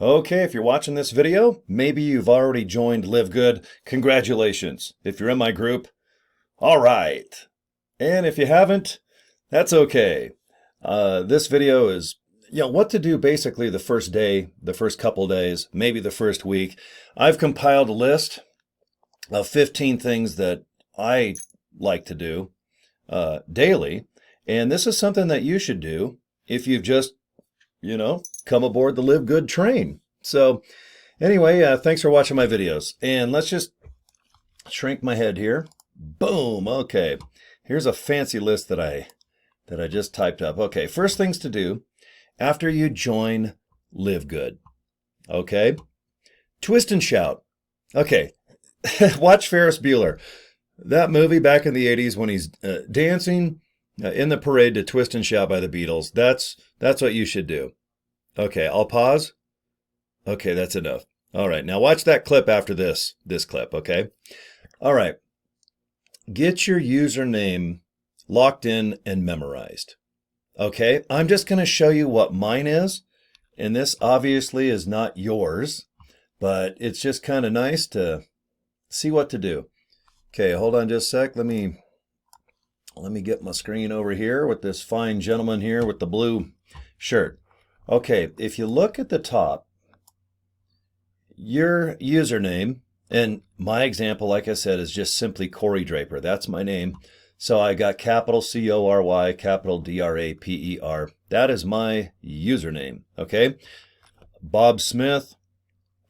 Okay, if you're watching this video, maybe you've already joined LiveGood. Congratulations. If you're in my group, all right. And if you haven't, that's okay. This video is, what to do basically the first day, the first couple days, maybe the first week. I've compiled a list of 15 things that I like to do daily. And this is something that you should do if you've just come aboard the LiveGood train. So anyway, thanks for watching my videos. And let's just shrink my head here. Boom. Okay. Here's a fancy list that I just typed up. Okay. First things to do after you join LiveGood. Okay. Twist and shout. Okay. Watch Ferris Bueller. That movie back in the 80s when he's dancing in the parade to Twist and Shout by the Beatles. That's what you should do. Okay, I'll pause. Okay, that's enough. All right, now watch that clip after this clip, okay? All right, get your username locked in and memorized. Okay, I'm just going to show you what mine is, and this obviously is not yours, but it's just kind of nice to see what to do. Okay, hold on just a sec. Let me get my screen over here with this fine gentleman here with the blue shirt. Okay, if you look at the top, your username, and my example, like I said, is just simply Corey Draper. That's my name. So I got capital C-O-R-Y, capital D-R-A-P-E-R. That is my username, okay? Bob Smith,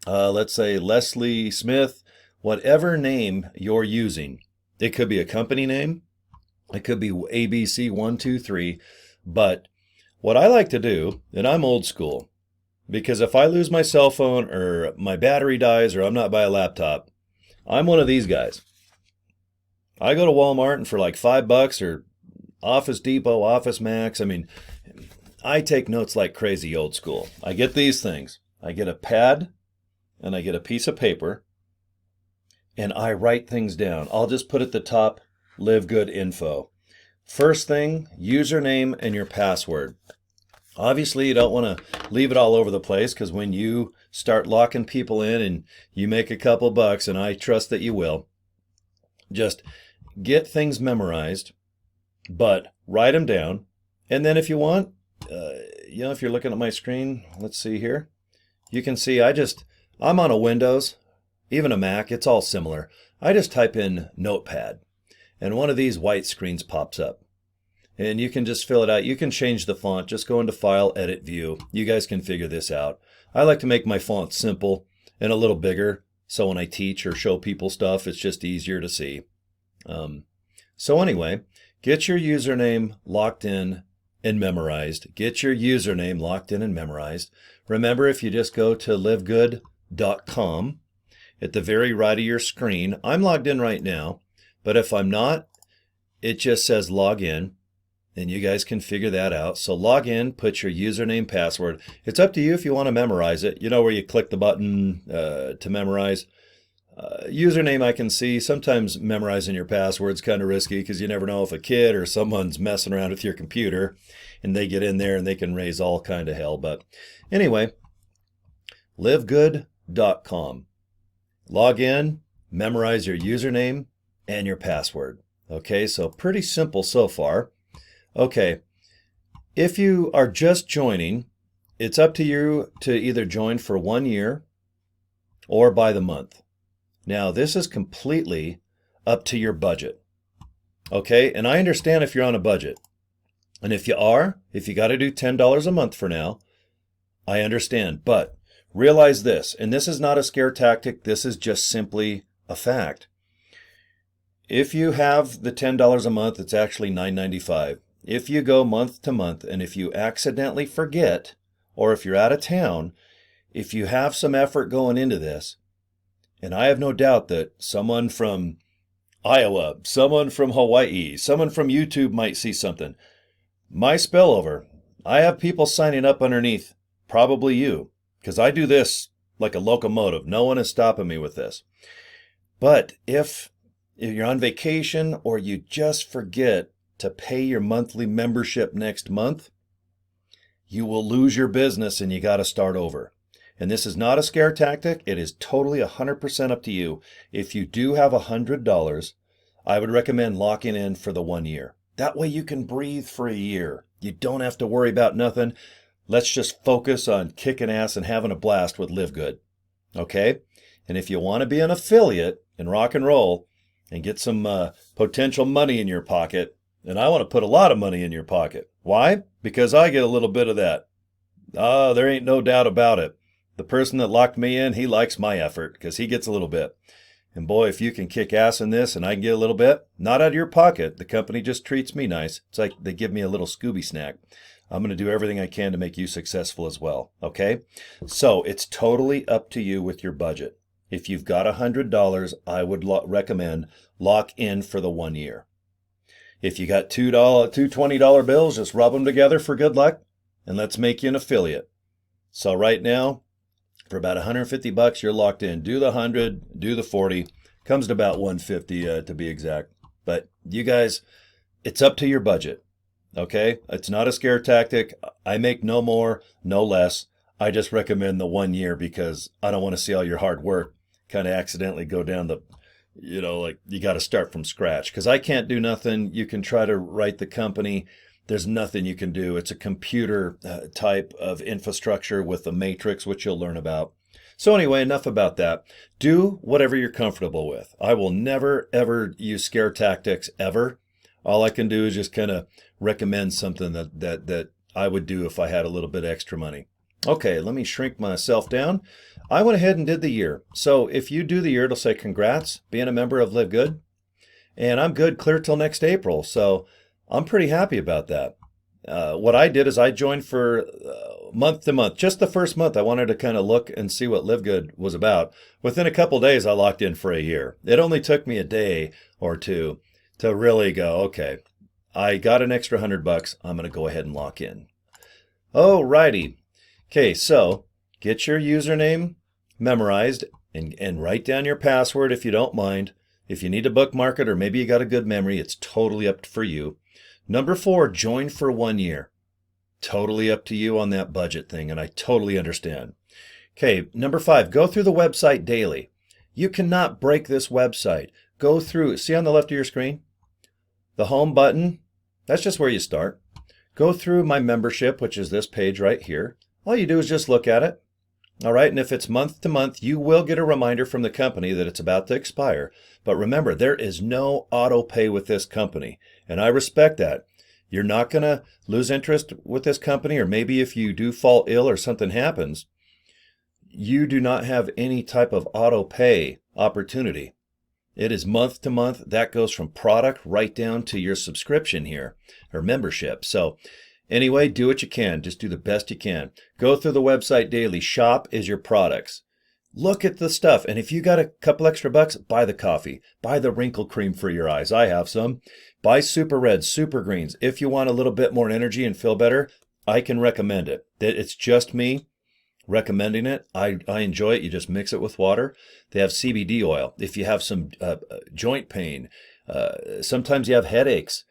let's say Leslie Smith, whatever name you're using. It could be a company name. It could be ABC123, but what I like to do, and I'm old school, because if I lose my cell phone or my battery dies or I'm not by a laptop, I'm one of these guys. I go to Walmart and for like $5 or Office Depot, Office Max, I take notes like crazy old school. I get these things. I get a pad and I get a piece of paper and I write things down. I'll just put at the top, LiveGood info. First thing, username and your password. Obviously, you don't want to leave it all over the place because when you start locking people in and you make a couple bucks, and I trust that you will, just get things memorized, but write them down. And then if you want, if you're looking at my screen, let's see here, you can see I'm on a Windows, even a Mac, it's all similar. I just type in Notepad. And one of these white screens pops up. And you can just fill it out. You can change the font. Just go into File, Edit, View. You guys can figure this out. I like to make my font simple and a little bigger. So when I teach or show people stuff, it's just easier to see. So anyway, get your username locked in and memorized. Get your username locked in and memorized. Remember, if you just go to livegood.com, at the very right of your screen, I'm logged in right now. But if I'm not, it just says log in, and you guys can figure that out. So log in, put your username, password. It's up to you if you want to memorize it. You know where you click the button to memorize. Username I can see. Sometimes memorizing your password's kind of risky because you never know if a kid or someone's messing around with your computer and they get in there and they can raise all kind of hell. But anyway, livegood.com. Log in, memorize your username and your password. Okay, so pretty simple so far. Okay, if you are just joining, it's up to you to either join for 1 year or by the month. Now, this is completely up to your budget. Okay, and I understand if you're on a budget. And if you got to do $10 a month for now, I understand. But realize this, and this is not a scare tactic, this is just simply a fact. If you have the $10 a month, it's actually $9.95. If you go month to month, and if you accidentally forget, or if you're out of town, if you have some effort going into this, and I have no doubt that someone from Iowa, someone from Hawaii, someone from YouTube might see something. My spillover, I have people signing up underneath, probably you, because I do this like a locomotive. No one is stopping me with this. But if you're on vacation or you just forget to pay your monthly membership next month, you will lose your business and you got to start over. And this is not a scare tactic. It is totally 100% up to you. If you do have $100, I would recommend locking in for the 1 year. That way you can breathe for a year. You don't have to worry about nothing. Let's just focus on kicking ass and having a blast with LiveGood. Okay? And if you want to be an affiliate and rock and roll and get some potential money in your pocket, and I want to put a lot of money in your pocket. Why? Because I get a little bit of that. There ain't no doubt about it. The person that locked me in, he likes my effort because he gets a little bit. And boy, if you can kick ass in this and I can get a little bit, not out of your pocket. The company just treats me nice. It's like they give me a little Scooby snack. I'm going to do everything I can to make you successful as well. Okay? So it's totally up to you with your budget. If you've got $100, I would recommend lock in for the 1 year. If you got two $20 bills, just rub them together for good luck and let's make you an affiliate. So right now, for about $150, you're locked in. Do the 100, do the 40. Comes to about 150 to be exact. But you guys, it's up to your budget. Okay? It's not a scare tactic. I make no more, no less. I just recommend the 1 year because I don't want to see all your hard work kind of accidentally go down the, like you got to start from scratch. Because I can't do nothing. You can try to write the company. There's nothing you can do. It's a computer type of infrastructure with a matrix, which you'll learn about. So anyway, enough about that. Do whatever you're comfortable with. I will never, ever use scare tactics, ever. All I can do is just kind of recommend something that I would do if I had a little bit extra money. Okay, let me shrink myself down. I went ahead and did the year. So if you do the year, it'll say, congrats, being a member of LiveGood. And I'm good clear till next April. So I'm pretty happy about that. What I did is I joined for month to month. Just the first month, I wanted to kind of look and see what LiveGood was about. Within a couple days, I locked in for a year. It only took me a day or two to really go, okay, I got an extra $100. I'm going to go ahead and lock in. Oh, righty. Okay, so get your username memorized and write down your password if you don't mind. If you need to bookmark it or maybe you got a good memory, it's totally up for you. Number 4, join for 1 year. Totally up to you on that budget thing, and I totally understand. Okay, number 5, go through the website daily. You cannot break this website. Go through, see on the left of your screen? The home button, that's just where you start. Go through my membership, which is this page right here. All you do is just look at it. All right, and if it's month to month, you will get a reminder from the company that it's about to expire. But remember, there is no auto pay with this company, and I respect that. You're not going to lose interest with this company, or maybe if you do fall ill or something happens, you do not have any type of auto pay opportunity. It is month to month. That goes from product right down to your subscription here, or membership. So anyway, do what you can. Just do the best you can. Go through the website daily. Shop is your products. Look at the stuff. And if you got a couple extra bucks, buy the coffee. Buy the wrinkle cream for your eyes. I have some. Buy Super Reds, Super Greens. If you want a little bit more energy and feel better, I can recommend it. It's just me recommending it. I enjoy it. You just mix it with water. They have CBD oil. If you have some joint pain, sometimes you have headaches,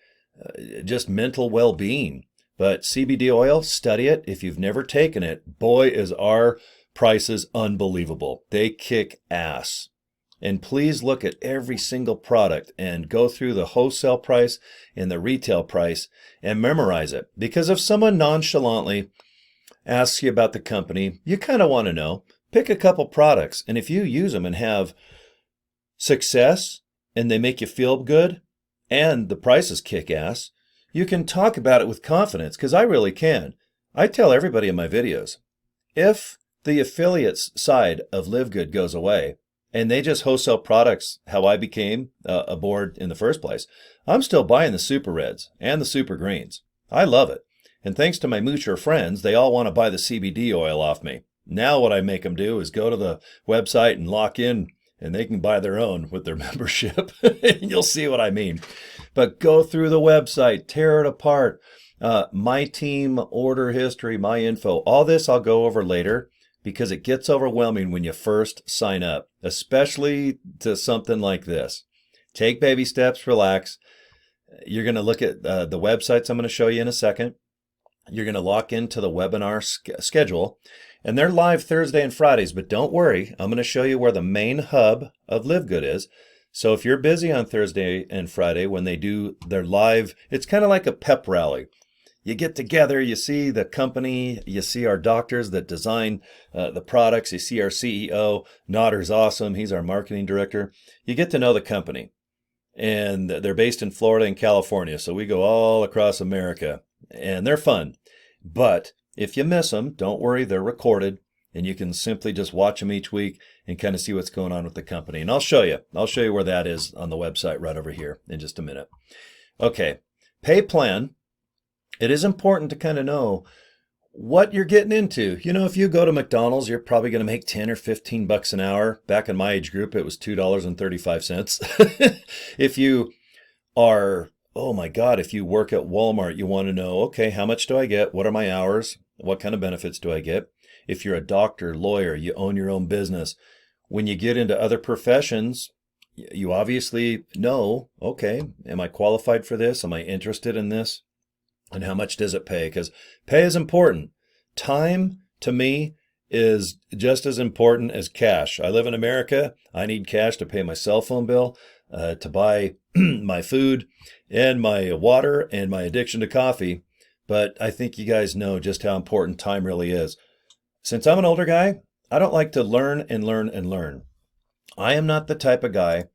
just mental well-being. But CBD oil, study it. If you've never taken it, boy, is our prices unbelievable. They kick ass. And please look at every single product and go through the wholesale price and the retail price and memorize it. Because if someone nonchalantly asks you about the company, you kind of want to know. Pick a couple products, and if you use them and have success and they make you feel good and the prices kick ass, you can talk about it with confidence, because I really can. I tell everybody in my videos, if the affiliates side of LiveGood goes away and they just wholesale products how I became aboard in the first place, I'm still buying the Super Reds and the Super Greens. I love it. And thanks to my moocher friends, they all want to buy the CBD oil off me. Now what I make them do is go to the website and lock in, and they can buy their own with their membership. You'll see what I mean. But go through the website, tear it apart. My team, order history, my info, all this I'll go over later, because it gets overwhelming when you first sign up, especially to something like this. Take baby steps, relax. You're going to look at the websites I'm going to show you in a second. You're going to lock into the webinar schedule, And they're live Thursday and Fridays, but don't worry, I'm going to show you where the main hub of LiveGood is. So if you're busy on Thursday and Friday when they do their live, it's kind of like a pep rally. You get together, you see the company, you see our doctors that design the products, you see our CEO, Nodder's awesome, he's our marketing director. You get to know the company. And they're based in Florida and California, so we go all across America, and they're fun. But if you miss them, don't worry, they're recorded, and you can simply just watch them each week and kind of see what's going on with the company. And I'll show you where that is on the website right over here in just a minute. Okay, pay plan. It is important to kind of know what you're getting into. You know, if you go to McDonald's, you're probably going to make 10 or 15 bucks an hour. Back in my age group, it was $2.35. If you are, oh my God, if you work at Walmart, you want to know, okay, how much do I get? What are my hours? What kind of benefits do I get? If you're a doctor, lawyer, you own your own business. When you get into other professions, you obviously know, okay, am I qualified for this? Am I interested in this? And how much does it pay? Because pay is important. Time, to me, is just as important as cash. I live in America. I need cash to pay my cell phone bill, to buy my food and my water and my addiction to coffee. But I think you guys know just how important time really is. Since I'm an older guy, I don't like to learn and learn and learn. I am not the type of guy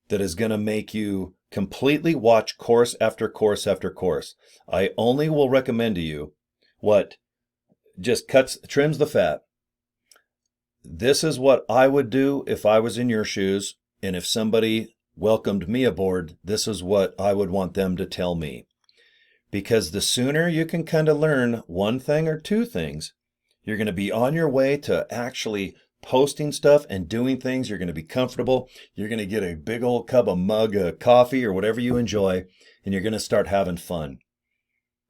that is going to make you completely watch course after course after course. I only will recommend to you what just trims the fat. This is what I would do if I was in your shoes, and if somebody welcomed me aboard, this is what I would want them to tell me. Because the sooner you can kind of learn one thing or two things, you're going to be on your way to actually posting stuff and doing things. You're going to be comfortable. You're going to get a big old mug of coffee or whatever you enjoy, and you're going to start having fun.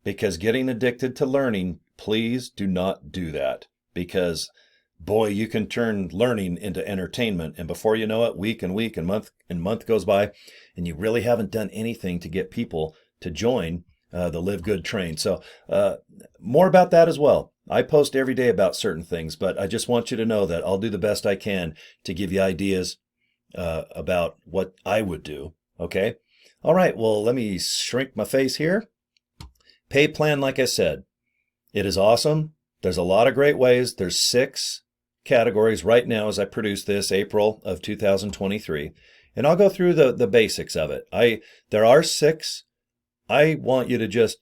Because getting addicted to learning, please do not do that. Because, boy, you can turn learning into entertainment, and before you know it, week and month goes by, and you really haven't done anything to get people to join the LiveGood train. So more about that as well. I post every day about certain things, but I just want you to know that I'll do the best I can to give you ideas about what I would do. Okay? All right, well, let me shrink my face here. Pay plan, like I said, it is awesome. There's a lot of great ways. There's 6 categories right now as I produce this, April of 2023. And I'll go through the basics of it. There are 6. I want you to just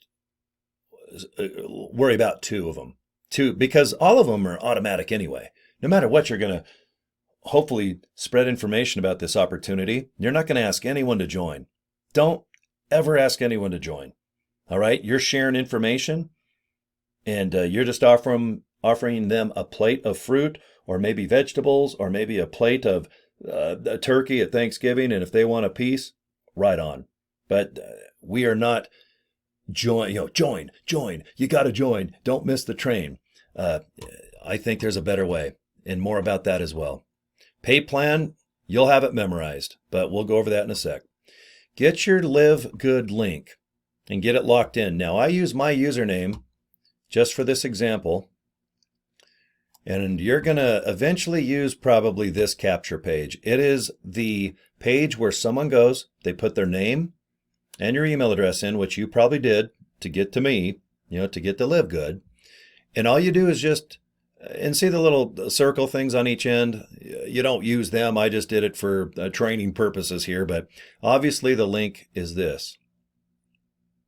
worry about 2 of them. 2, because all of them are automatic anyway. No matter what, you're going to hopefully spread information about this opportunity. You're not going to ask anyone to join. Don't ever ask anyone to join. All right? You're sharing information, and you're just offering them a plate of fruit, or maybe vegetables, or maybe a plate of a turkey at Thanksgiving, and if they want a piece, right on. But we are not join. You got to join. Don't miss the train. I think there's a better way, and more about that as well. Pay plan, you'll have it memorized, but we'll go over that in a sec. Get your LiveGood link and get it locked in. Now, I use my username just for this example, and you're going to eventually use probably this capture page. It is the page where someone goes, they put their name and your email address in, which you probably did to get to me, to get to LiveGood. And all you do is and see the little circle things on each end. You don't use them. I just did it for training purposes here. But obviously the link is this,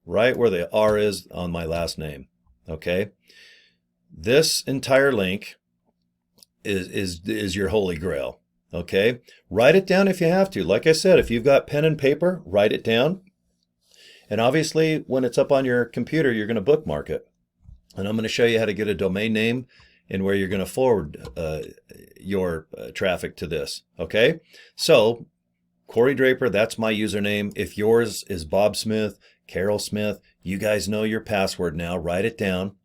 right where the R is on my last name. Okay. This entire link is your holy grail. Okay. Write it down if you have to. Like I said, if you've got pen and paper, write it down. And obviously, when it's up on your computer, you're going to bookmark it. And I'm going to show you how to get a domain name and where you're going to forward your traffic to this. Okay? So, Corey Draper, that's my username. If yours is Bob Smith, Carol Smith, you guys know your password now. Write it down.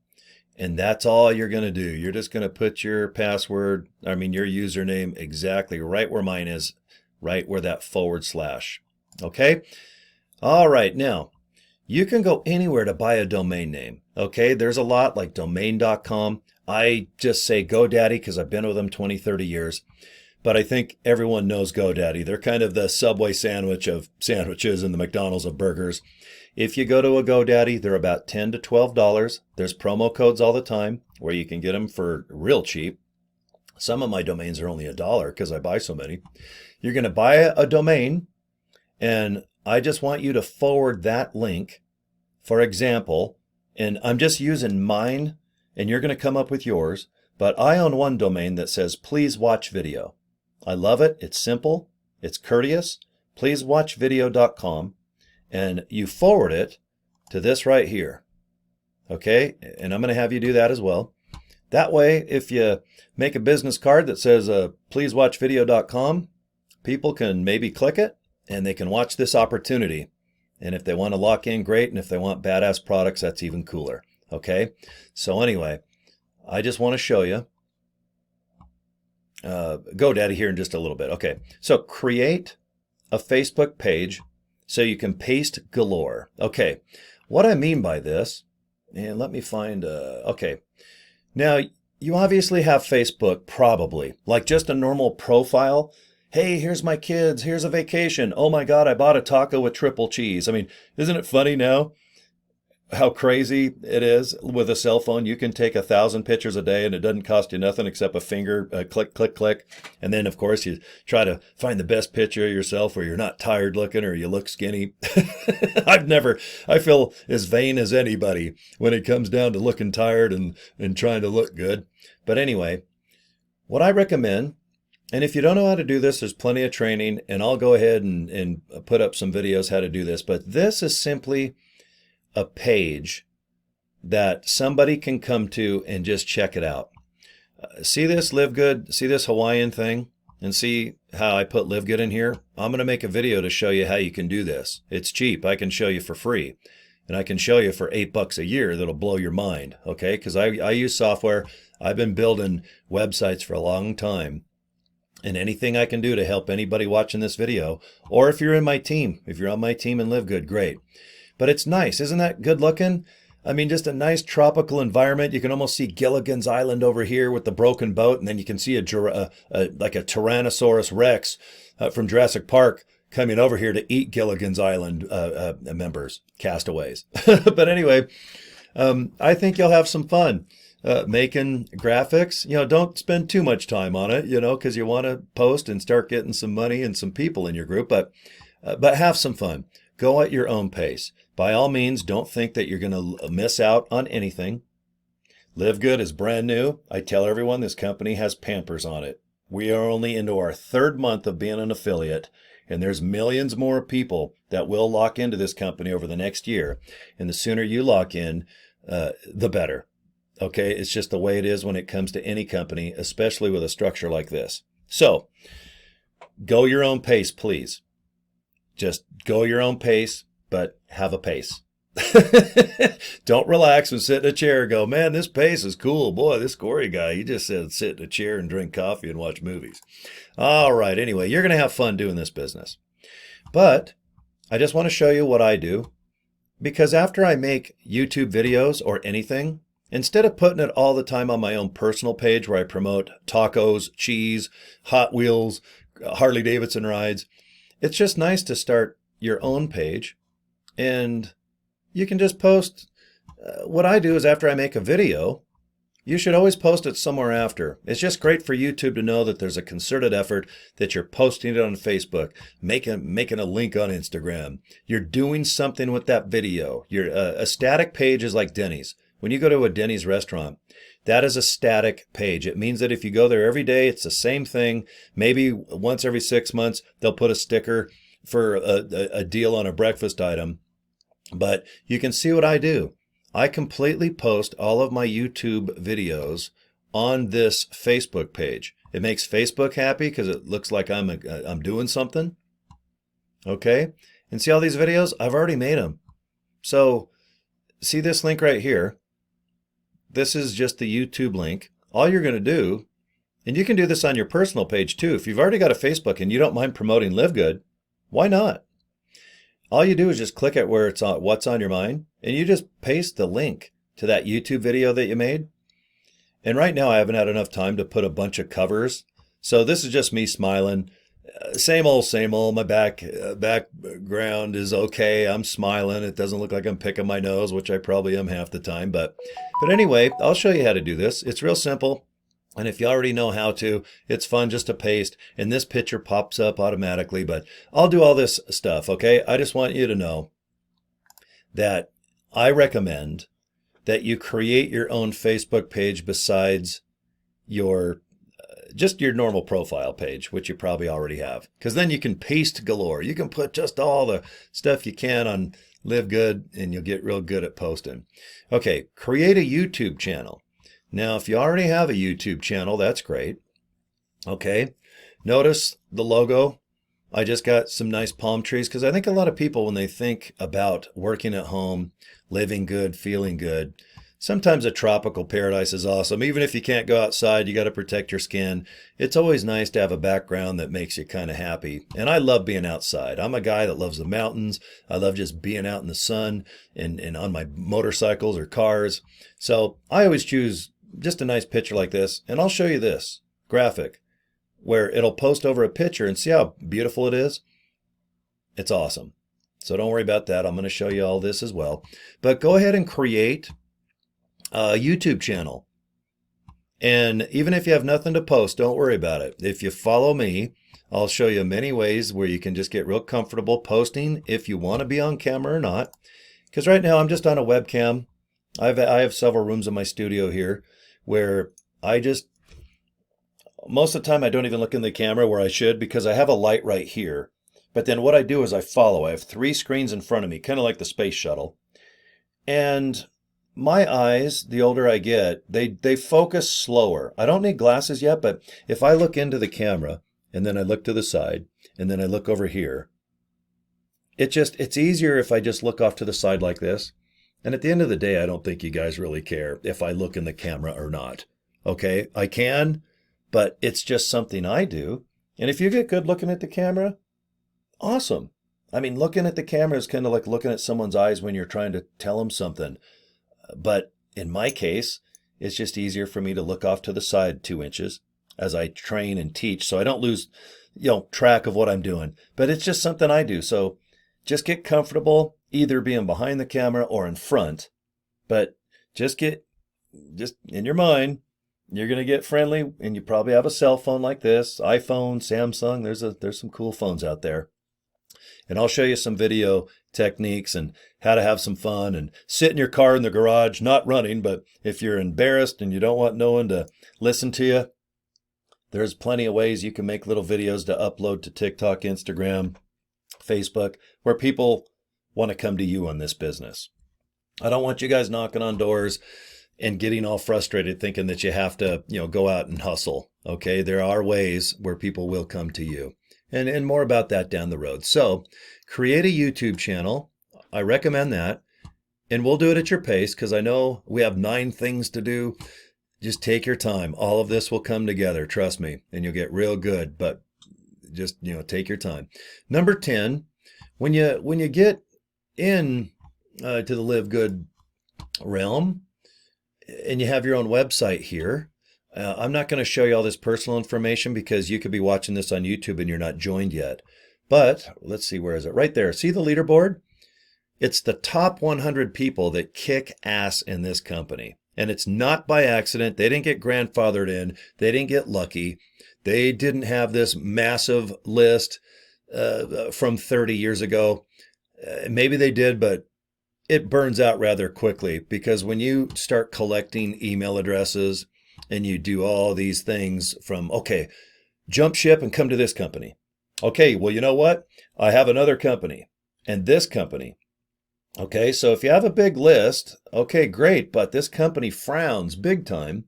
And that's all you're going to do. You're just going to put your your username exactly right where mine is, right where that /. Okay? All right, now, you can go anywhere to buy a domain name. Okay, there's a lot like domain.com. I just say GoDaddy because I've been with them 20, 30 years. But I think everyone knows GoDaddy. They're kind of the Subway sandwich of sandwiches and the McDonald's of burgers. If you go to a GoDaddy, they're about $10 to $12. There's promo codes all the time where you can get them for real cheap. Some of my domains are only $1 because I buy so many. You're going to buy a domain, and I just want you to forward that link, for example, and I'm just using mine, and you're going to come up with yours, but I own one domain that says, please watch video. I love it. It's simple. It's courteous. Pleasewatchvideo.com. And you forward it to this right here. Okay? And I'm going to have you do that as well. That way, if you make a business card that says pleasewatchvideo.com, people can maybe click it and they can watch this opportunity. And if they want to lock in, great. And if they want badass products, that's even cooler. Okay? So anyway, I just want to show you GoDaddy here in just a little bit. Okay, so create a Facebook page so you can paste galore. Okay, what I mean by this, and let me find, okay. Now, you obviously have Facebook, probably, like just a normal profile. Hey, here's my kids, here's a vacation. Oh my God, I bought a taco with triple cheese. I mean, isn't it funny now how crazy it is with a cell phone? You can take 1,000 pictures a day and it doesn't cost you nothing except a finger click, click, click. And then, of course, you try to find the best picture of yourself where you're not tired looking or you look skinny. I feel as vain as anybody when it comes down to looking tired and trying to look good. But anyway, what I recommend, and if you don't know how to do this, there's plenty of training, and I'll go ahead and put up some videos how to do this. But this is simply a page that somebody can come to and just check it out. See this LiveGood, see this Hawaiian thing, and see how I put LiveGood in here? I'm going to make a video to show you how you can do this. It's cheap. I can show you for free. And I can show you for $8 a year that'll blow your mind, okay? Because I use software. I've been building websites for a long time. And anything I can do to help anybody watching this video, or if you're in my team, if you're on my team in LiveGood, great. But it's nice. Isn't that good looking? I mean, just a nice tropical environment. You can almost see Gilligan's Island over here with the broken boat. And then you can see like a Tyrannosaurus Rex from Jurassic Park coming over here to eat Gilligan's Island members, castaways. But anyway, I think you'll have some fun making graphics. You know, don't spend too much time on it, you know, because you want to post and start getting some money and some people in your group. But have some fun. Go at your own pace. By all means, don't think that you're going to miss out on anything. LiveGood is brand new. I tell everyone this company has Pampers on it. We are only into our 3rd month of being an affiliate, and there's millions more people that will lock into this company over the next year. And the sooner you lock in, the better. Okay, it's just the way it is when it comes to any company, especially with a structure like this. So, go your own pace, please. Just go your own pace, but have a pace. Don't relax and sit in a chair and go, man, this pace is cool. Boy, this Corey guy, he just said sit in a chair and drink coffee and watch movies. All right, anyway, you're going to have fun doing this business. But I just want to show you what I do, because after I make YouTube videos or anything, instead of putting it all the time on my own personal page where I promote tacos, cheese, Hot Wheels, Harley Davidson rides, it's just nice to start your own page, and you can just post. What I do is after I make a video, you should always post it somewhere after. It's just great for YouTube to know that there's a concerted effort, that you're posting it on Facebook, making a link on Instagram. You're doing something with that video. A static page is like Denny's. When you go to a Denny's restaurant, that is a static page. It means that if you go there every day, it's the same thing. Maybe once every 6 months, they'll put a sticker for a deal on a breakfast item. But you can see what I do. I completely post all of my YouTube videos on this Facebook page. It makes Facebook happy because it looks like I'm doing something. Okay? And see all these videos? I've already made them. So see this link right here? This is just the YouTube link. All you're going to do, and you can do this on your personal page too. If you've already got a Facebook and you don't mind promoting LiveGood, why not? All you do is just click at where it's on, what's on your mind, and you just paste the link to that YouTube video that you made. And right now I haven't had enough time to put a bunch of covers. So this is just me smiling. Same old, same old. My background is okay. I'm smiling. It doesn't look like I'm picking my nose, which I probably am half the time. But anyway, I'll show you how to do this. It's real simple. And if you already know how to, it's fun just to paste. And this picture pops up automatically. But I'll do all this stuff, okay? I just want you to know that I recommend that you create your own Facebook page besides your just your normal profile page, which you probably already have, because then you can paste galore. You can put just all the stuff you can on LiveGood and you'll get real good at posting. Okay, create a YouTube channel. Now, if you already have a YouTube channel, that's great. Okay, notice the logo. I just got some nice palm trees because I think a lot of people, when they think about working at home, living good, feeling good, sometimes a tropical paradise is awesome. Even if you can't go outside, you got to protect your skin. It's always nice to have a background that makes you kind of happy. And I love being outside. I'm a guy that loves the mountains. I love just being out in the sun and on my motorcycles or cars. So I always choose just a nice picture like this. And I'll show you this graphic where it'll post over a picture and see how beautiful it is. It's awesome. So don't worry about that. I'm going to show you all this as well. But go ahead and create a YouTube channel. And even if you have nothing to post, don't worry about it. If you follow me, I'll show you many ways where you can just get real comfortable posting if you want to be on camera or not. Because right now I'm just on a webcam. I have several rooms in my studio here where most of the time I don't even look in the camera where I should, because I have a light right here. But then what I do is I follow. I have 3 screens in front of me, kind of like the space shuttle. And my eyes, the older I get, they focus slower. I don't need glasses yet, but if I look into the camera and then I look to the side and then I look over here, it's easier if I just look off to the side like this. And at the end of the day, I don't think you guys really care if I look in the camera or not. Okay, I can, but it's just something I do. And if you get good looking at the camera, awesome. I mean, looking at the camera is kind of like looking at someone's eyes when you're trying to tell them something. But in my case, it's just easier for me to look off to the side 2 inches as I train and teach, so I don't lose, track of what I'm doing. But it's just something I do. So just get comfortable either being behind the camera or in front. But just in your mind, you're going to get friendly, and you probably have a cell phone like this, iPhone, Samsung. There's some cool phones out there. And I'll show you some video techniques and how to have some fun and sit in your car in the garage, not running, but if you're embarrassed and you don't want no one to listen to you, there's plenty of ways you can make little videos to upload to TikTok, Instagram, Facebook, where people want to come to you on this business. I don't want you guys knocking on doors and getting all frustrated thinking that you have to, go out and hustle. Okay, there are ways where people will come to you. And more about that down the road. So create a YouTube channel. I recommend that. And we'll do it at your pace because I know we have 9 things to do. Just take your time. All of this will come together. Trust me. And you'll get real good. But just, take your time. Number 10, when you get in to the Live Good realm and you have your own website here, I'm not going to show you all this personal information because you could be watching this on YouTube and you're not joined yet. But let's see, where is it? Right there. See the leaderboard? It's the top 100 people that kick ass in this company. And it's not by accident. They didn't get grandfathered in. They didn't get lucky. They didn't have this massive list from 30 years ago. Maybe they did, but it burns out rather quickly because when you start collecting email addresses, and you do all these things from, okay, jump ship and come to this company. Okay, well, you know what? I have another company and this company. Okay, so if you have a big list, okay, great, but this company frowns big time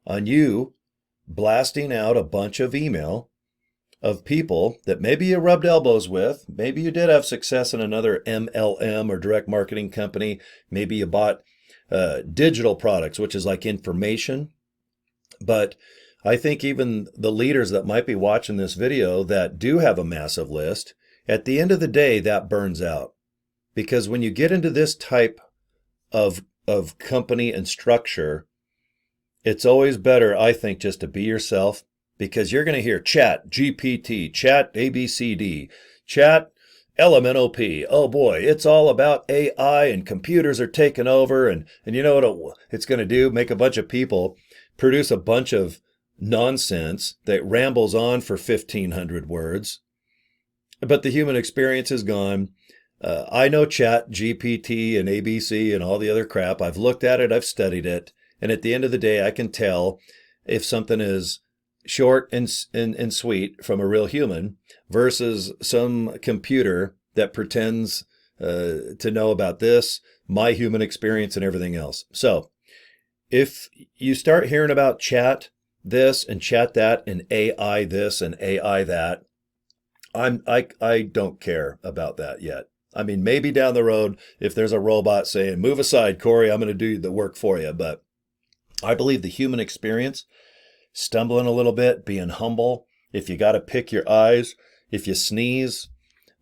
on you blasting out a bunch of email of people that maybe you rubbed elbows with. Maybe you did have success in another MLM or direct marketing company. Maybe you bought digital products, which is like information. But I think even the leaders that might be watching this video that do have a massive list, at the end of the day, that burns out. Because when you get into this type of company and structure, It's always better, I think, just to be yourself, because you're going to hear chat GPT, chat ABCD, chat LMNOP. Oh boy, it's all about AI and computers are taking over. And you know what it's going to do? Make a bunch of people produce a bunch of nonsense that rambles on for 1,500 words. But the human experience is gone. I know chat GPT and ABC and all the other crap. I've looked at it. I've studied it. And at the end of the day, I can tell if something is short and sweet from a real human versus some computer that pretends to know about this, my human experience, and everything else. So if you start hearing about chat this and chat that and AI this and AI that, I don't care about that yet. I mean, maybe down the road, if there's a robot saying, move aside, Corey, I'm going to do the work for you. But I believe the human experience, stumbling a little bit, being humble, if you got to pick your eyes, if you sneeze,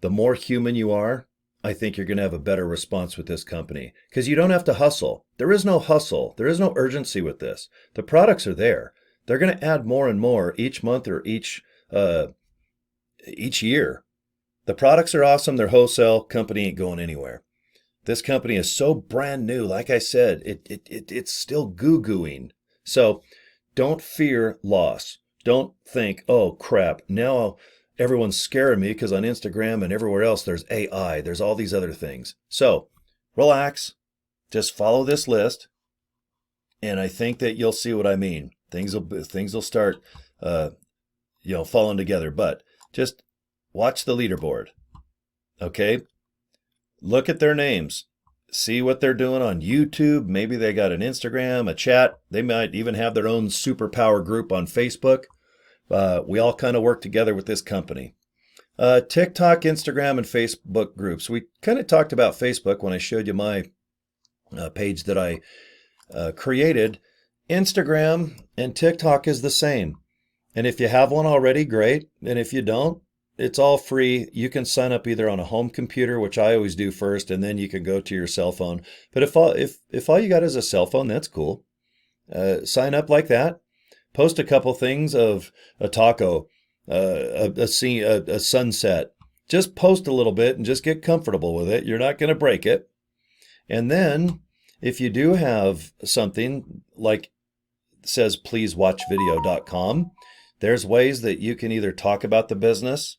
the more human you are, I think you're going to have a better response with this company because you don't have to hustle. There is no hustle. There is no urgency with this. The products are there. They're going to add more and more each month or each year. The products are awesome. Their wholesale company ain't going anywhere. This company is so brand new. Like I said, it's still goo-gooing. So don't fear loss. Don't think, oh crap, now everyone's scaring me because on Instagram and everywhere else there's AI. There's all these other things. So relax. Just follow this list. And I think that you'll see what I mean. Things will start falling together. But just watch the leaderboard. Okay? Look at their names. See what they're doing on YouTube. Maybe they got an Instagram, a chat. They might even have their own superpower group on Facebook. We all kind of work together with this company. TikTok, Instagram, and Facebook groups. We kind of talked about Facebook when I showed you my page that I created. Instagram and TikTok is the same. And if you have one already, great. And if you don't, it's all free. You can sign up either on a home computer, which I always do first, and then you can go to your cell phone. But if all you got is a cell phone, that's cool. Sign up like that. Post a couple things of a taco, a sunset. Just post a little bit and just get comfortable with it. You're not going to break it. And then if you do have something like says pleasewatchvideo.com, there's ways that you can either talk about the business.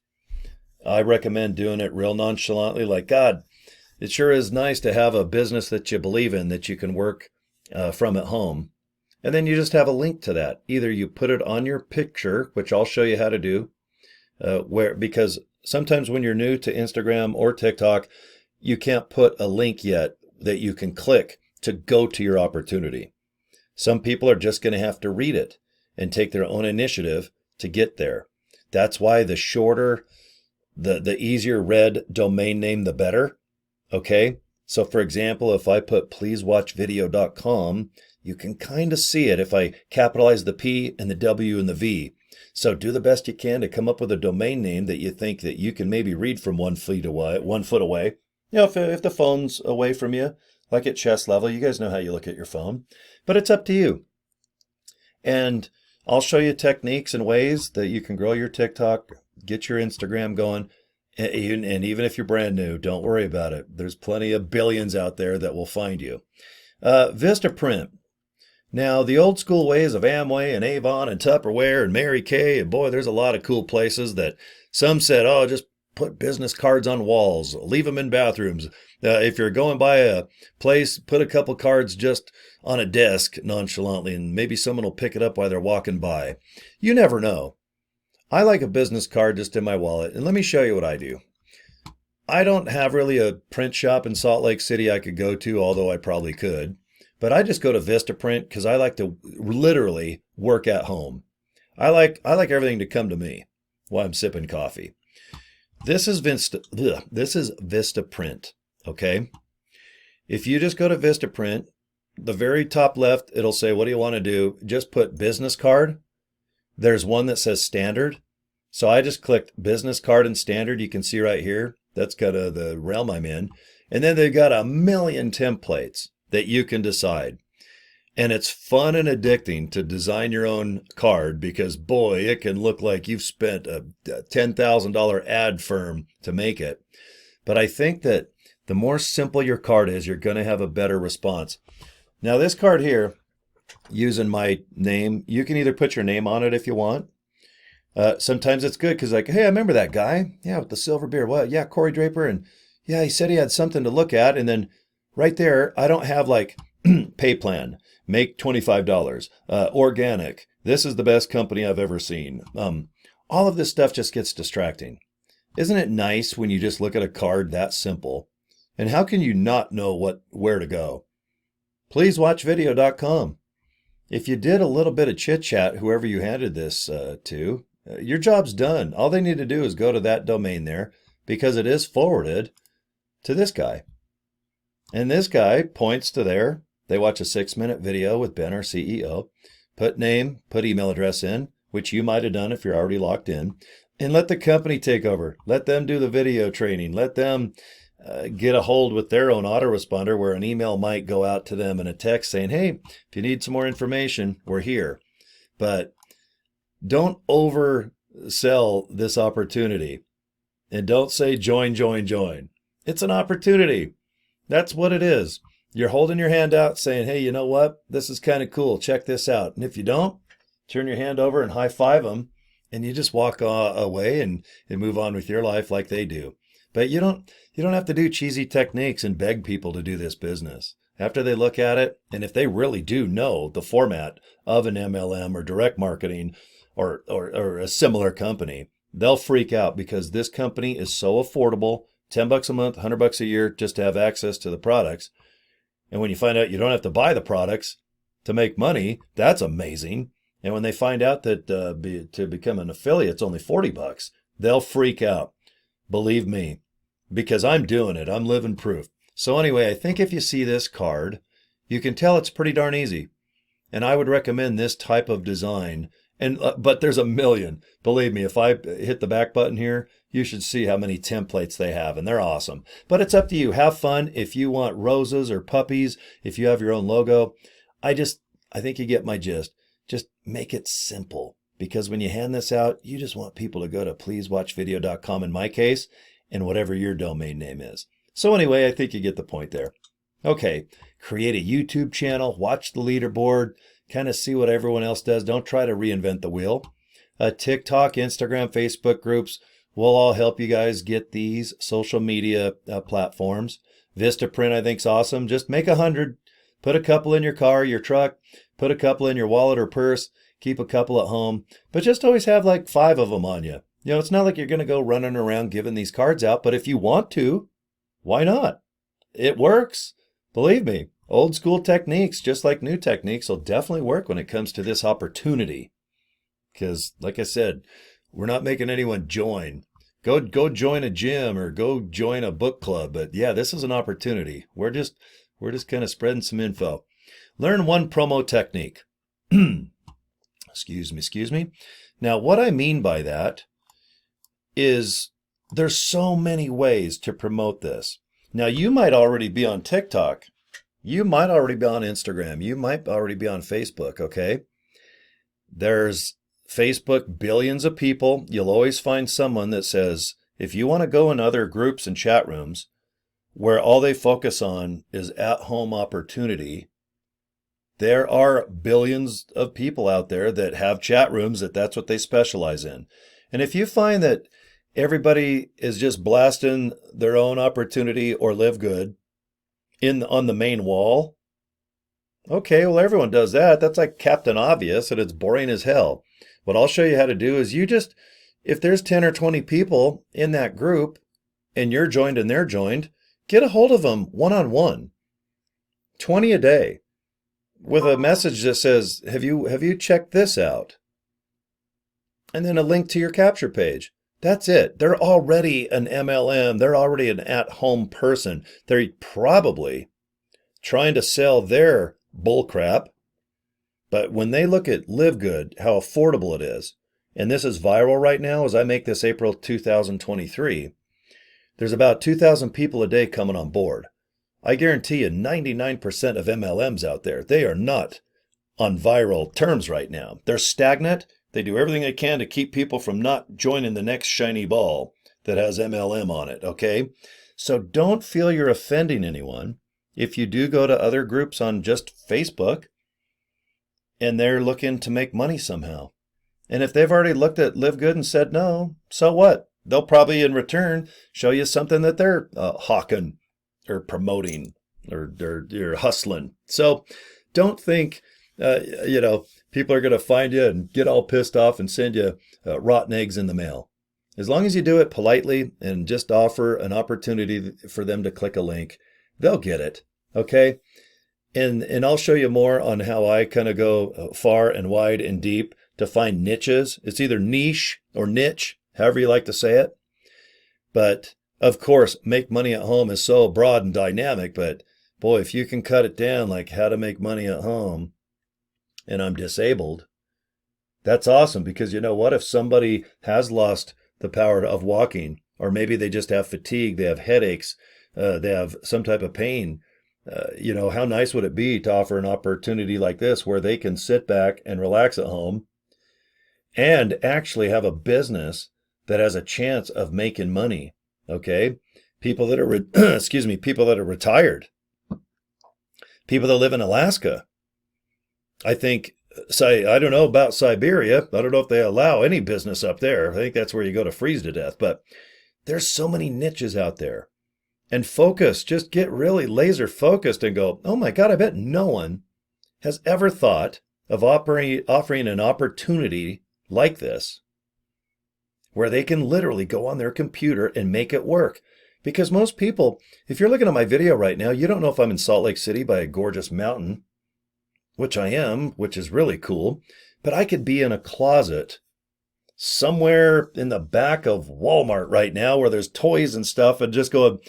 I recommend doing it real nonchalantly, like, God, it sure is nice to have a business that you believe in that you can work from at home. And then you just have a link to that. Either you put it on your picture, which I'll show you how to do, because sometimes when you're new to Instagram or TikTok, you can't put a link yet that you can click to go to your opportunity. Some people are just going to have to read it and take their own initiative to get there. That's why the shorter, the easier read domain name, the better. Okay? So for example, if I put pleasewatchvideo.com, you can kind of see it if I capitalize the P and the W and the V. So do the best you can to come up with a domain name that you think that you can maybe read from 1 foot away. You know, if the phone's away from you, like at chest level, you guys know how you look at your phone. But it's up to you. And I'll show you techniques and ways that you can grow your TikTok, get your Instagram going. And even if you're brand new, don't worry about it. There's plenty of billions out there that will find you. Vistaprint. Now, the old school ways of Amway and Avon and Tupperware and Mary Kay, and boy, there's a lot of cool places that some said, oh, just put business cards on walls, leave them in bathrooms. If you're going by a place, put a couple cards just on a desk nonchalantly, and maybe someone will pick it up while they're walking by. You never know. I like a business card just in my wallet, and let me show you what I do. I don't have really a print shop in Salt Lake City I could go to, although I probably could. But I just go to Vistaprint because I like to literally work at home. I like everything to come to me while I'm sipping coffee. This is Vistaprint, okay? If you just go to Vistaprint, the very top left, it'll say, what do you want to do? Just put business card. There's one that says standard. So I just clicked business card and standard. You can see right here. That's kind of the realm I'm in. And then they've got a million templates that you can decide. And it's fun and addicting to design your own card because, boy, it can look like you've spent a $10,000 ad firm to make it. But I think that the more simple your card is, you're going to have a better response. Now, this card here, using my name, you can either put your name on it if you want. Sometimes it's good because, like, hey, I remember that guy. Yeah, with the silver beard. Well, yeah, Corey Draper. And yeah, he said he had something to look at. And then right there, I don't have like pay plan, make $25, organic. This is the best company I've ever seen. All of this stuff just gets distracting. Isn't it nice when you just look at a card that simple? And how can you not know where to go? Pleasewatchvideo.com. If you did a little bit of chit chat, whoever you handed this to, your job's done. All they need to do is go to that domain there because it is forwarded to this guy. And this guy points to there. They watch a 6-minute video with Ben, our CEO. Put name, put email address in, which you might have done if you're already logged in. And let the company take over. Let them do the video training. Let them get a hold with their own autoresponder where an email might go out to them and a text saying, hey, if you need some more information, we're here. But don't oversell this opportunity. And don't say join, join, join. It's an opportunity. That's what it is. You're holding your hand out saying, hey, you know what? This is kind of cool. Check this out. And if you don't, turn your hand over and high five them. And you just walk away and move on with your life like they do. But you don't have to do cheesy techniques and beg people to do this business. After they look at it, and if they really do know the format of an MLM or direct marketing or a similar company, they'll freak out because this company is so affordable, $10 a month, $100 a year, just to have access to the products. And when you find out you don't have to buy the products to make money, that's amazing. And when they find out that to become an affiliate, it's only $40, they'll freak out. Believe me, because I'm doing it. I'm living proof. So anyway, I think if you see this card, you can tell it's pretty darn easy. And I would recommend this type of design. And but there's a million. Believe me, if I hit the back button here, you should see how many templates they have, and they're awesome. But it's up to you. Have fun. If you want roses or puppies, if you have your own logo, I think you get my gist. Just make it simple, because when you hand this out, you just want people to go to pleasewatchvideo.com in my case, and whatever your domain name is. So anyway, I think you get the point there. Okay, create a YouTube channel, watch the leaderboard, kind of see what everyone else does. Don't try to reinvent the wheel. TikTok, Instagram, Facebook groups will all help you guys get these social media platforms. Vistaprint, I think, is awesome. Just make 100. Put a couple in your car, your truck. Put a couple in your wallet or purse. Keep a couple at home. But just always have like 5 of them on you. You know, it's not like you're going to go running around giving these cards out. But if you want to, why not? It works. Believe me, old school techniques, just like new techniques, will definitely work when it comes to this opportunity. Because, like I said, we're not making anyone join. Go join a gym or go join a book club. But yeah, this is an opportunity. We're just kind of spreading some info. Learn one promo technique. Excuse me. Now, what I mean by that is there's so many ways to promote this. Now, you might already be on TikTok. You might already be on Instagram. You might already be on Facebook, okay? There's Facebook, billions of people. You'll always find someone that says, if you want to go in other groups and chat rooms where all they focus on is at-home opportunity, there are billions of people out there that have chat rooms that's what they specialize in. And if you find that everybody is just blasting their own opportunity or LiveGood on the main wall, okay, well, everyone does that. That's like Captain Obvious, and it's boring as hell. What I'll show you how to do is if there's 10 or 20 people in that group and you're joined and they're joined, get a hold of them one-on-one, 20 a day, with a message that says, have you checked this out? And then a link to your capture page. That's it. They're already an MLM. They're already an at-home person. They're probably trying to sell their bullcrap. But when they look at LiveGood, how affordable it is, and this is viral right now as I make this April 2023, there's about 2,000 people a day coming on board. I guarantee you 99% of MLMs out there, they are not on viral terms right now. They're stagnant. They do everything they can to keep people from not joining the next shiny ball that has MLM on it, okay? So don't feel you're offending anyone if you do go to other groups on just Facebook and they're looking to make money somehow. And if they've already looked at LiveGood and said no, so what? They'll probably in return show you something that they're hawking or promoting or they're hustling. So don't think, people are going to find you and get all pissed off and send you rotten eggs in the mail. As long as you do it politely and just offer an opportunity for them to click a link, they'll get it, okay? And I'll show you more on how I kind of go far and wide and deep to find niches. It's either niche or niche, however you like to say it. But of course, make money at home is so broad and dynamic, but boy, if you can cut it down like how to make money at home, and I'm disabled, that's awesome, because you know what? If somebody has lost the power of walking, or maybe they just have fatigue, they have headaches, they have some type of pain, how nice would it be to offer an opportunity like this where they can sit back and relax at home and actually have a business that has a chance of making money, okay? People that are, people that are retired, people that live in Alaska. I think, I don't know about Siberia. I don't know if they allow any business up there. I think that's where you go to freeze to death. But there's so many niches out there. And focus, just get really laser focused and go, oh my God, I bet no one has ever thought of offering an opportunity like this, where they can literally go on their computer and make it work. Because most people, if you're looking at my video right now, you don't know if I'm in Salt Lake City by a gorgeous mountain, which I am, which is really cool, but I could be in a closet somewhere in the back of Walmart right now where there's toys and stuff and just go,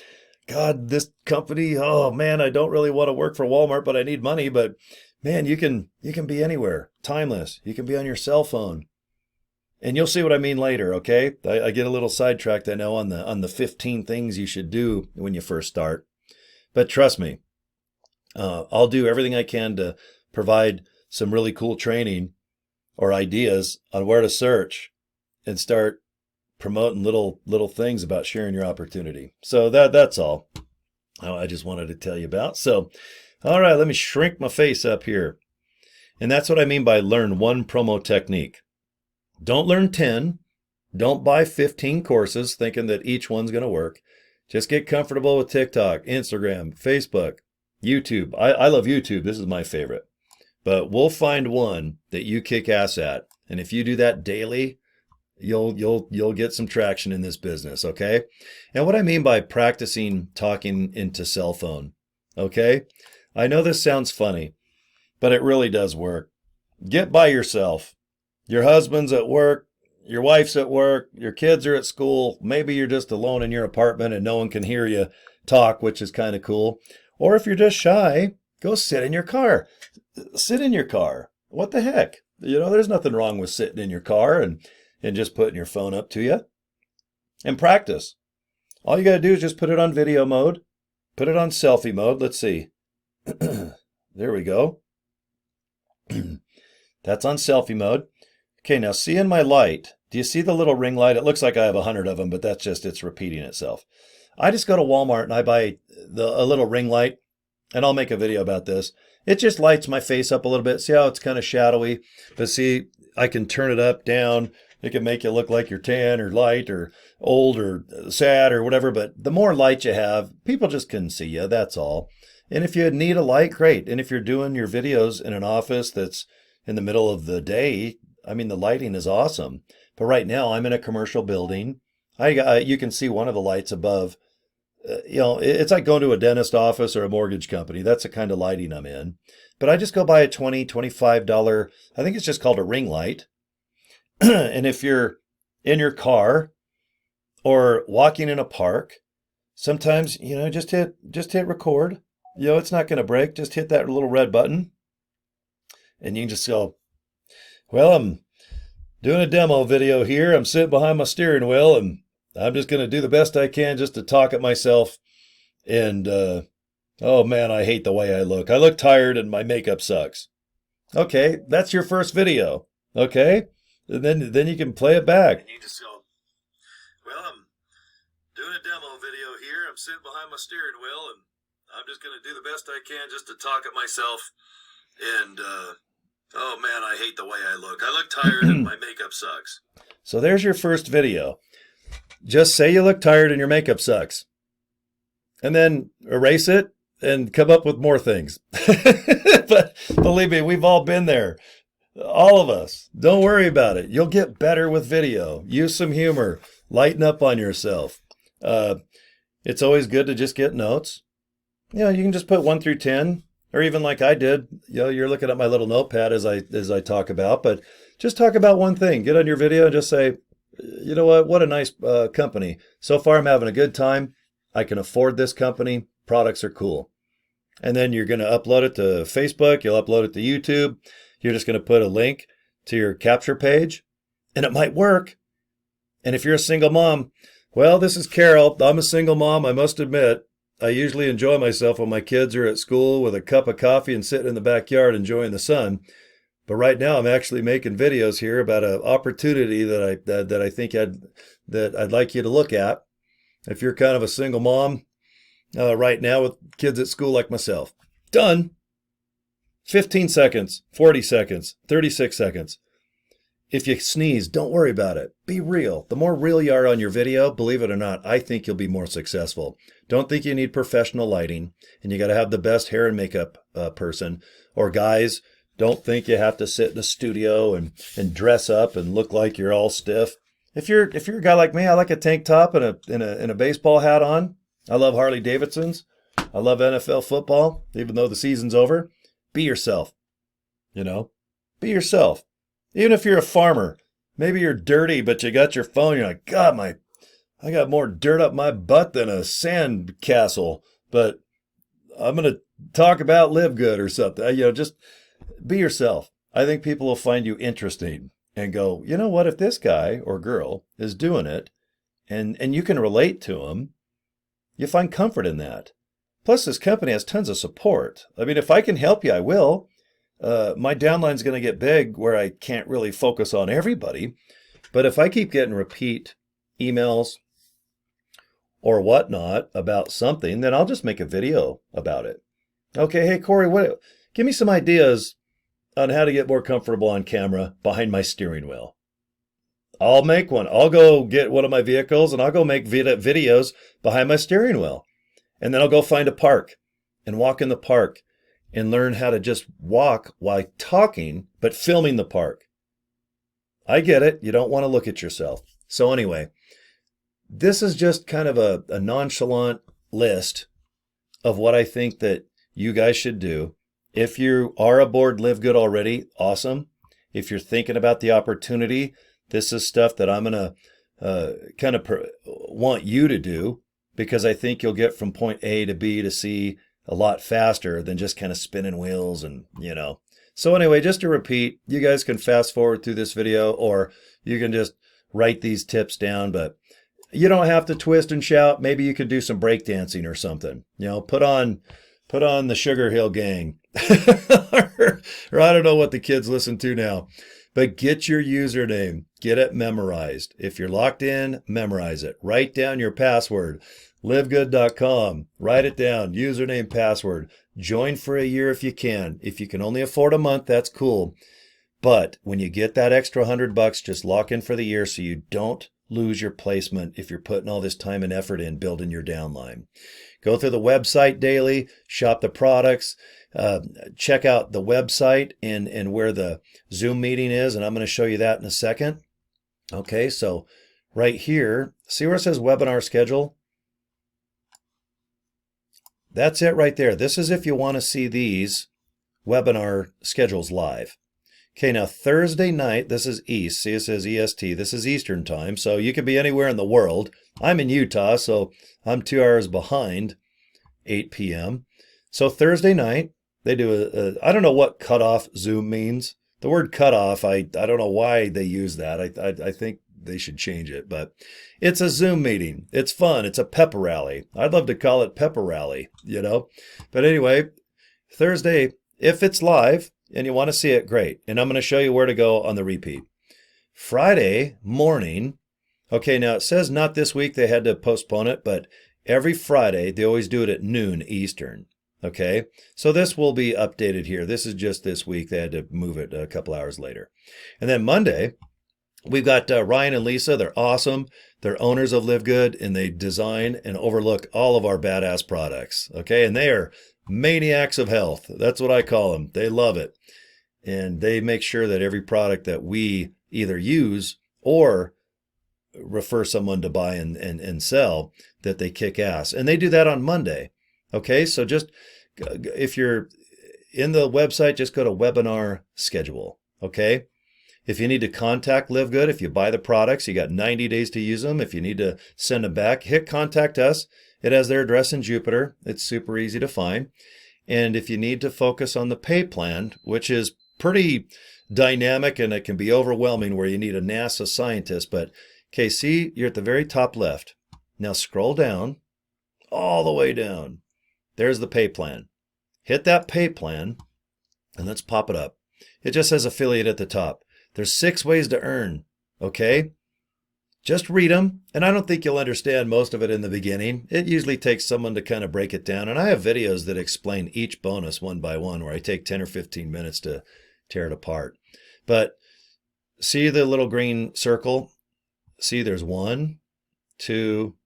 God, this company, oh man, I don't really want to work for Walmart, but I need money. But man, you can be anywhere, timeless. You can be on your cell phone. And you'll see what I mean later, okay? I get a little sidetracked, I know, on the 15 things you should do when you first start. But trust me, I'll do everything I can to provide some really cool training or ideas on where to search and start promoting little things about sharing your opportunity. So that's all I just wanted to tell you about. So, all right, let me shrink my face up here. And that's what I mean by learn one promo technique. Don't learn 10. Don't buy 15 courses thinking that each one's going to work. Just get comfortable with TikTok, Instagram, Facebook, YouTube. I love YouTube. This is my favorite. But we'll find one that you kick ass at. And if you do that daily, you'll get some traction in this business, okay? And what I mean by practicing talking into cell phone, okay? I know this sounds funny, but it really does work. Get by yourself. Your husband's at work, your wife's at work, your kids are at school. Maybe you're just alone in your apartment and no one can hear you talk, which is kind of cool. Or if you're just shy, go sit in your car. Sit in your car. What the heck? There's nothing wrong with sitting in your car and just putting your phone up to you. And practice. All you got to do is just put it on video mode. Put it on selfie mode. Let's see. There we go. That's on selfie mode. Okay, now see in my light, do you see the little ring light? It looks like I have 100 of them, but that's just, it's repeating itself. I just go to Walmart and I buy a little ring light, and I'll make a video about this. It just lights my face up a little bit. See how it's kind of shadowy? But see, I can turn it up, down. It can make you look like you're tan or light or old or sad or whatever. But the more light you have, people just can see you. That's all. And if you need a light, great. And if you're doing your videos in an office that's in the middle of the day, I mean, the lighting is awesome. But right now I'm in a commercial building. You can see one of the lights above. It's like going to a dentist office or a mortgage company. That's the kind of lighting I'm in. But I just go buy a $20, $25, I think it's just called a ring light. And if you're in your car or walking in a park, sometimes, just hit record. It's not going to break. Just hit that little red button. And you can just go, well, I'm doing a demo video here. I'm sitting behind my steering wheel and I'm just going to do the best I can just to talk at myself. And, oh man, I hate the way I look. I look tired and my makeup sucks. Okay, that's your first video. Okay, and then you can play it back. And you just go, well, I'm doing a demo video here. I'm sitting behind my steering wheel, and I'm just going to do the best I can just to talk at myself. And, oh man, I hate the way I look. I look tired and my makeup sucks. So there's your first video. Just say you look tired and your makeup sucks. And then erase it and come up with more things. But believe me, we've all been there. All of us. Don't worry about it. You'll get better with video. Use some humor. Lighten up on yourself. It's always good to just get notes. You know, you can just put 1 through 10, or even like I did. You know, you're looking at my little notepad as I talk about, but just talk about one thing. Get on your video and just say, you know what a nice company. So far, I'm having a good time. I can afford this company. Products are cool. And then you're going to upload it to Facebook. You'll upload it to YouTube. You're just going to put a link to your capture page, and it might work. And if you're a single mom, well, this is Carol. I'm a single mom. I must admit, I usually enjoy myself when my kids are at school with a cup of coffee and sitting in the backyard enjoying the sun. But right now, I'm actually making videos here about an opportunity that I think I'd like you to look at. If you're kind of a single mom right now with kids at school like myself, done. 15 seconds, 40 seconds, 36 seconds. If you sneeze, don't worry about it. Be real. The more real you are on your video, believe it or not, I think you'll be more successful. Don't think you need professional lighting, and you got to have the best hair and makeup person. Or guys, don't think you have to sit in a studio and dress up and look like you're all stiff. If you're a guy like me, I like a tank top and a baseball hat on. I love Harley Davidsons. I love NFL football, even though the season's over. Be yourself. You know, be yourself. Even if you're a farmer, maybe you're dirty, but you got your phone. You're like, God, I got more dirt up my butt than a sand castle. But I'm going to talk about LiveGood or something. You know, just be yourself. I think people will find you interesting and go, you know what? If this guy or girl is doing it, and you can relate to them, you find comfort in that. Plus, this company has tons of support. I mean, if I can help you, I will. My downline's going to get big where I can't really focus on everybody. But if I keep getting repeat emails or whatnot about something, then I'll just make a video about it. Okay, hey, Corey, give me some ideas on how to get more comfortable on camera behind my steering wheel. I'll make one. I'll go get one of my vehicles and I'll go make videos behind my steering wheel. And then I'll go find a park and walk in the park and learn how to just walk while talking, but filming the park. I get it. You don't want to look at yourself. So anyway, this is just kind of a nonchalant list of what I think that you guys should do. If you are aboard LiveGood already, awesome. If you're thinking about the opportunity, this is stuff that I'm going to want you to do, because I think you'll get from point A to B to C a lot faster than just kind of spinning wheels and, you know. So anyway, just to repeat, you guys can fast forward through this video or you can just write these tips down, but you don't have to twist and shout. Maybe you can do some breakdancing or something. You know, put on the Sugar Hill Gang. or I don't know what the kids listen to now. But get your username. Get it memorized. If you're locked in, memorize it. Write down your password. LiveGood.com. Write it down. Username, password. Join for a year if you can. If you can only afford a month, that's cool. But when you get that extra $100, just lock in for the year so you don't lose your placement if you're putting all this time and effort in building your downline. Go through the website daily, shop the products, check out the website and where the Zoom meeting is, and I'm going to show you that in a second. Okay, so right here, see where it says webinar schedule? That's it right there. This is if you want to see these webinar schedules live. Okay, now Thursday night, this is East. See, it says EST. This is Eastern time, so you could be anywhere in the world. I'm in Utah, so I'm 2 hours behind 8 p.m. So Thursday night, they do I don't know what cutoff Zoom means. The word cutoff, I don't know why they use that. I think they should change it, but it's a Zoom meeting. It's fun. It's a pep rally. I'd love to call it pepper rally, you know. But anyway, Thursday, if it's live, and you want to see it, great. And I'm going to show you where to go on the repeat. Friday morning, okay, now it says not this week, they had to postpone it, but every Friday, they always do it at noon Eastern. Okay, so this will be updated here. This is just this week. They had to move it a couple hours later. And then Monday, we've got Ryan and Lisa. They're awesome. They're owners of LiveGood, and they design and overlook all of our badass products. Okay, and they are maniacs of health. That's what I call them. They love it. And they make sure that every product that we either use or refer someone to buy and sell, that they kick ass. And they do that on Monday. Okay, so just if you're in the website, just go to webinar schedule. Okay, if you need to contact LiveGood, if you buy the products, you got 90 days to use them. If you need to send them back, hit contact us. It has their address in Jupiter. It's super easy to find. And if you need to focus on the pay plan, which is pretty dynamic and it can be overwhelming where you need a NASA scientist, but okay, see, you're at the very top left. Now scroll down, all the way down. There's the pay plan. Hit that pay plan, and let's pop it up. It just says affiliate at the top. There's 6 ways to earn, okay? Just read them, and I don't think you'll understand most of it in the beginning. It usually takes someone to kind of break it down, and I have videos that explain each bonus one by one, where I take 10 or 15 minutes to tear it apart. But see the little green circle? See, there's 1, 2,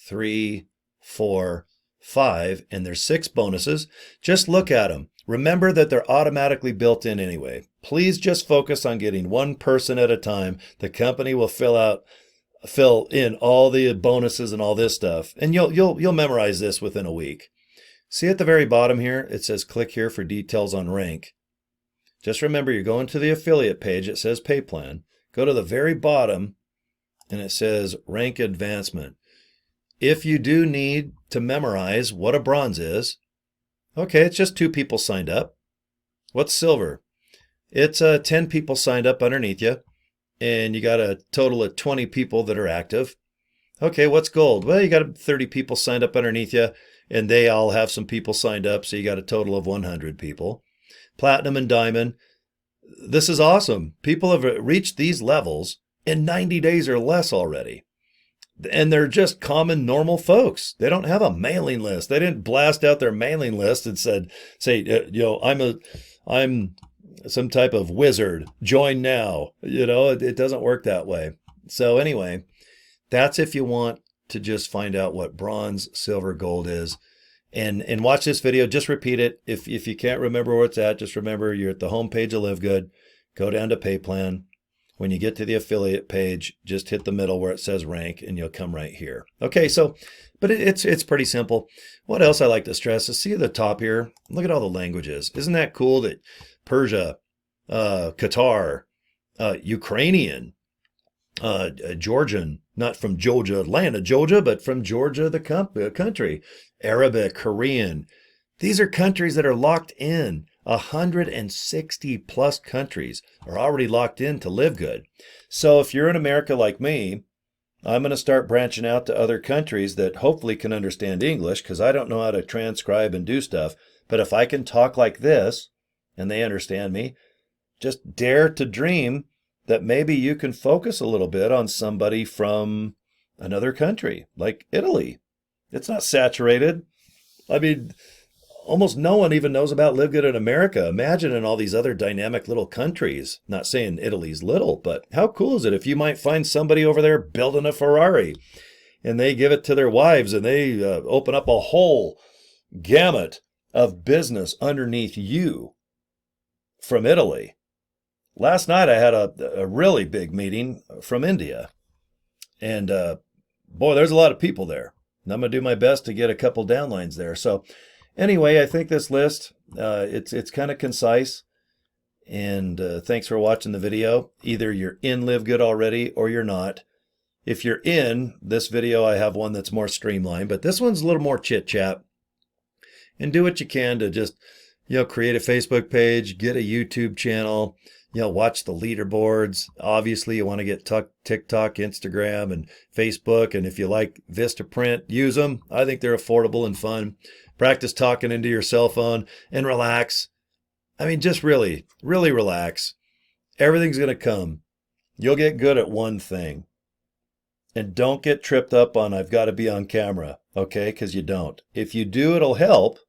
3, 4, 5, and there's 6 bonuses. Just look at them. Remember that they're automatically built in anyway. Please just focus on getting one person at a time. The company will fill in all the bonuses and all this stuff, and you'll memorize this within a week. See at the very bottom here, it says click here for details on rank. Just remember, you're going to the affiliate page. It says pay plan. Go to the very bottom, and it says rank advancement. If you do need to memorize what a bronze is, okay, it's just 2 people signed up. What's silver? It's 10 people signed up underneath you, and you got a total of 20 people that are active. Okay, what's gold? Well, you got 30 people signed up underneath you, and they all have some people signed up, so you got a total of 100 people. Platinum and diamond. This is awesome. People have reached these levels in 90 days or less already. And they're just common, normal folks. They don't have a mailing list. They didn't blast out their mailing list and say, I'm some type of wizard. Join now. It doesn't work that way. So anyway, that's if you want to just find out what bronze, silver, gold is. And watch this video. Just repeat it. If you can't remember where it's at, just remember you're at the home page of LiveGood. Go down to pay plan. When you get to the affiliate page, just hit the middle where it says rank, and you'll come right here. Okay, so, but it's pretty simple. What else I like to stress is see at the top here, look at all the languages. Isn't that cool that Persia, Qatar, Ukrainian, Georgian, not from Georgia, Atlanta, Georgia, but from Georgia, the country, Arabic, Korean. These are countries that are locked in. 160 plus countries are already locked into LiveGood. So if you're in America like me, I'm going to start branching out to other countries that hopefully can understand English, because I don't know how to transcribe and do stuff. But if I can talk like this and they understand me, just dare to dream that maybe you can focus a little bit on somebody from another country, like Italy. It's not saturated. I mean, almost no one even knows about LiveGood in America. Imagine in all these other dynamic little countries. Not saying Italy's little, but how cool is it if you might find somebody over there building a Ferrari and they give it to their wives and they open up a whole gamut of business underneath you from Italy. Last night I had a really big meeting from India, and boy, there's a lot of people there. And I'm going to do my best to get a couple downlines there. So anyway, I think this list, it's kind of concise, and thanks for watching the video. Either you're in LiveGood already or you're not. If you're in this video, I have one that's more streamlined, but this one's a little more chit-chat. And do what you can to just, create a Facebook page, get a YouTube channel, watch the leaderboards. Obviously, you want to get TikTok, Instagram, and Facebook. And if you like Vistaprint, use them. I think they're affordable and fun. Practice talking into your cell phone and relax. I mean, just really, really relax. Everything's going to come. You'll get good at one thing. And don't get tripped up on, I've got to be on camera, okay? Because you don't. If you do, it'll help,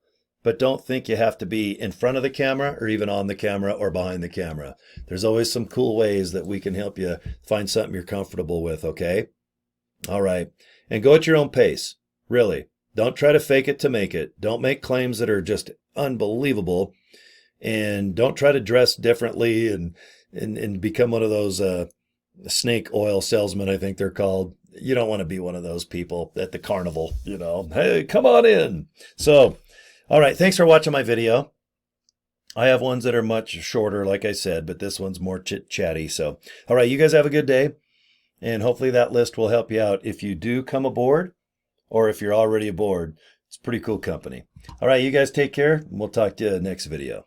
but don't think you have to be in front of the camera or even on the camera or behind the camera. There's always some cool ways that we can help you find something you're comfortable with, okay? All right. And go at your own pace, really. Don't try to fake it to make it. Don't make claims that are just unbelievable. And don't try to dress differently and become one of those snake oil salesmen, I think they're called. You don't want to be one of those people at the carnival, you know. Hey, come on in. So, all right, thanks for watching my video. I have ones that are much shorter, like I said, but this one's more chit-chatty. So, all right, you guys have a good day, and hopefully that list will help you out if you do come aboard or if you're already aboard. It's pretty cool company. All right, you guys take care, and we'll talk to you next video.